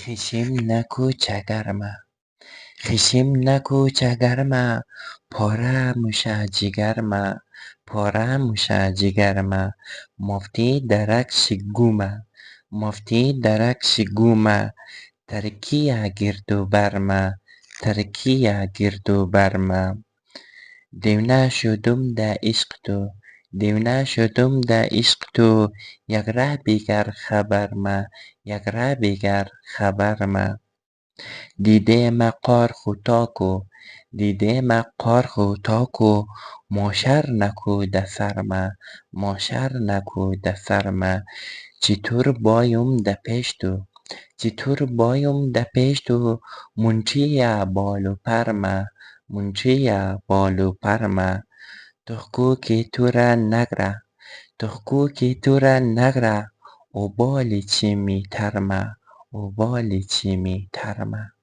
خشم نکو چگرمه خشم نکو چگرمه پاره موشه جگرمه پاره موشه جگرمه مفتی درک شگومه مفتی درک شگومه ترکیه گردو برمه ترکیه گردو برمه دیونه شدم ده عشق تو دیونه شدم ده عشق تو یک ره بگر خبرمه یک ره بگر خبرمه دیده مه قارخ و تاکو دیده مه قارخ و تاکو ماشر نکو ده سرمه ماشر نکو ده سرمه چطور بایم ده پیش تو چطور بایم ده پیش تو منچیه بال و پرمه منچیه بال و پرمه تخکو که تو را نگره تخکو که تو را نگره او بالی چی می ترمه او بالی چی می ترمه